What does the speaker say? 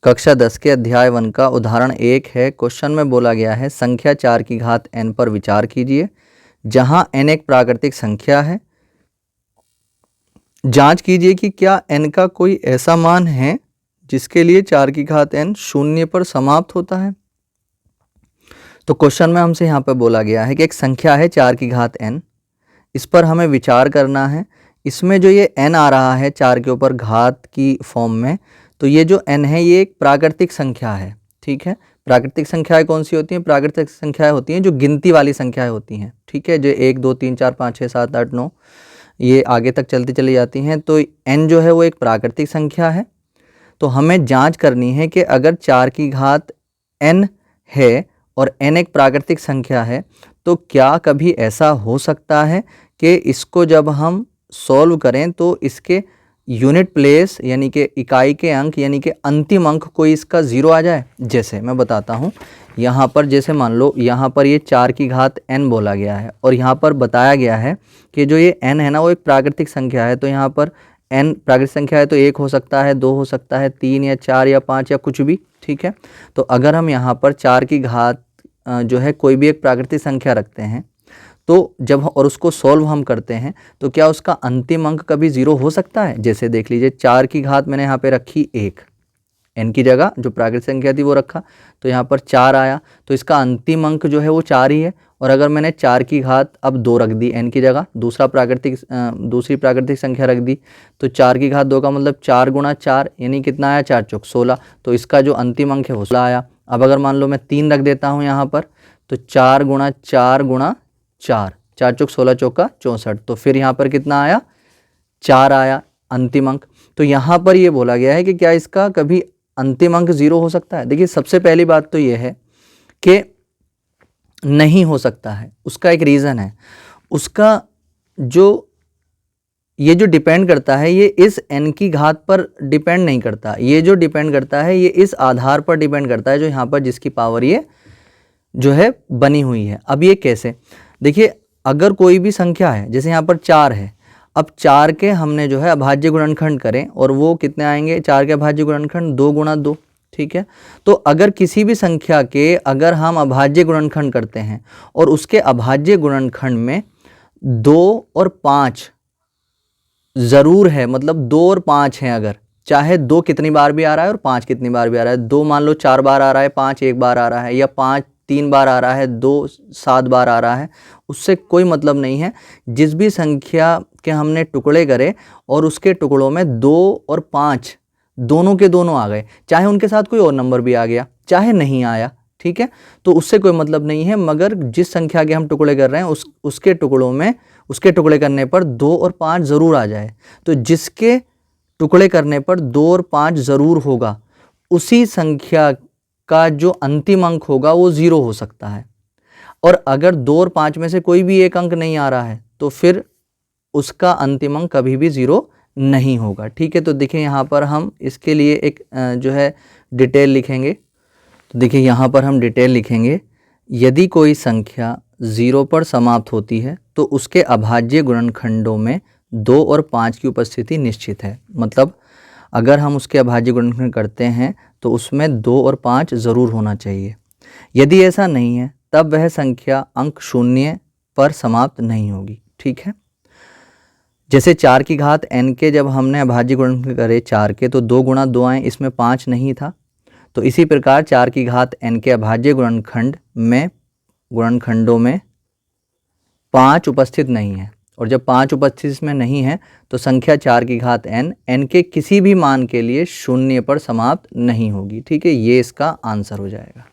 कक्षा 10 के अध्याय 1 का उदाहरण 1 है। क्वेश्चन में बोला गया है संख्या 4 की घात n पर विचार कीजिए, जहां n एक प्राकृतिक संख्या है। जांच कीजिए कि क्या n का कोई ऐसा मान है जिसके लिए 4 की घात n शून्य पर समाप्त होता है। तो क्वेश्चन में हमसे यहाँ पर बोला गया है कि एक संख्या है 4 की घात n, इस पर हमें विचार करना है। इसमें जो ये n आ रहा है 4 के ऊपर घात की फॉर्म में, तो ये जो n है ये एक प्राकृतिक संख्या है। ठीक है, प्राकृतिक संख्याएं कौन सी होती हैं? प्राकृतिक संख्याएं होती हैं जो गिनती वाली संख्याएं होती हैं। ठीक है, जो 1 2 3 4 5 6 7 8 9 ये आगे तक चलती चली जाती हैं। तो n जो है वो एक प्राकृतिक संख्या है। तो हमें जांच करनी है कि अगर 4 की घात n है और n एक प्राकृतिक संख्या है, तो क्या कभी ऐसा हो सकता है कि इसको जब हम सॉल्व करें तो इसके यूनिट प्लेस यानी कि इकाई के अंक यानी कि अंतिम अंक कोई इसका 0 आ जाए। जैसे मैं बताता हूँ, यहाँ पर जैसे मान लो यहाँ पर ये 4 की घात n बोला गया है और यहाँ पर बताया गया है कि जो ये n है ना वो एक प्राकृतिक संख्या है। तो यहाँ पर n प्राकृतिक संख्या है तो 1 हो सकता है, 2 हो सकता है, 3 या 4 या 5 या कुछ भी। ठीक है, तो अगर हम यहाँ पर 4 की घात जो है कोई भी एक प्राकृतिक संख्या रखते हैं तो जब और उसको सॉल्व हम करते हैं तो क्या उसका अंतिम अंक कभी 0 हो सकता है? जैसे देख लीजिए 4 की घात मैंने यहाँ पे रखी 1, n की जगह जो प्राकृतिक संख्या थी वो रखा, तो यहाँ पर 4 आया, तो इसका अंतिम अंक जो है वो 4 ही है। और अगर मैंने 4 की घात अब 2 रख दी n की जगह, दूसरी प्राकृतिक संख्या रख दी, तो 4 की घात 2 का मतलब 4 गुणा 4 यानी कितना आया? 4 चौक 16, तो इसका जो अंतिम अंक है वो 16 आया। अब अगर मान लो मैं 3 रख देता हूँ यहाँ पर, तो 4 गुणा 4 गुणा 4, 4 चौक 16 चौका 64, तो फिर यहाँ पर कितना आया? 4 आया अंतिम अंक। तो यहाँ पर ये बोला गया है कि क्या इसका कभी अंतिम अंक 0 हो सकता है? देखिए सबसे पहली बात तो ये है कि नहीं हो सकता है। उसका एक रीज़न है, उसका ये जो डिपेंड करता है ये इस n की घात पर डिपेंड नहीं करता। ये जो डिपेंड करता है ये इस आधार पर डिपेंड करता है जो यहाँ पर जिसकी पावर ये जो है बनी हुई है। अब ये कैसे? देखिए अगर कोई भी संख्या है, जैसे यहाँ पर 4 है, अब 4 के हमने जो है अभाज्य गुणनखंड करें और वो कितने आएंगे? 4 के अभाज्य गुणनखंड 2 गुणा 2। ठीक है, तो अगर किसी भी संख्या के अगर हम अभाज्य गुणनखंड करते हैं और उसके अभाज्य गुणनखंड में 2 और 5 ज़रूर है, मतलब 2 और 5 हैं, अगर चाहे 2 कितनी बार भी आ रहा है और 5 कितनी बार भी आ रहा है, 2 मान लो 4 बार आ रहा है, 5 1 बार आ रहा है, या 5 3 बार आ रहा है, 2 7 बार आ रहा है, उससे कोई मतलब नहीं है। जिस भी संख्या के हमने टुकड़े करे और उसके टुकड़ों में 2 और 5 दोनों के दोनों आ गए, चाहे उनके साथ कोई और नंबर भी आ गया चाहे नहीं आया, ठीक है, तो उससे कोई मतलब नहीं है। मगर जिस संख्या के हम टुकड़े कर रहे हैं उसके टुकड़ों में उसके टुकड़े करने पर 2 और 5 ज़रूर आ जाए। तो जिसके टुकड़े करने पर 2 और 5 ज़रूर होगा, उसी संख्या का जो अंतिम अंक होगा वो 0 हो सकता है। और अगर 2 और 5 में से कोई भी एक अंक नहीं आ रहा है तो फिर उसका अंतिम अंक कभी भी 0 नहीं होगा। ठीक है, तो देखिए यहाँ पर हम इसके लिए एक जो है डिटेल लिखेंगे। तो देखिए यहाँ पर हम डिटेल लिखेंगे, यदि कोई संख्या 0 पर समाप्त होती है तो उसके अभाज्य गुणनखंडों में 2 और 5 की उपस्थिति निश्चित है। मतलब अगर हम उसके अभाज्य गुणनखंड करते हैं तो उसमें 2 और 5 ज़रूर होना चाहिए। यदि ऐसा नहीं है तब वह संख्या अंक 0 पर समाप्त नहीं होगी। ठीक है, जैसे 4 की घात n के जब हमने अभाज्य गुणनखंड करे 4 के, तो 2 गुणा 2 आए, इसमें 5 नहीं था। तो इसी प्रकार 4 की घात n के अभाज्य गुणनखंडों में 5 उपस्थित नहीं है, और जब 5 उपस्थित इसमें नहीं है तो संख्या 4 की घात n के किसी भी मान के लिए 0 पर समाप्त नहीं होगी। ठीक है, ये इसका आंसर हो जाएगा।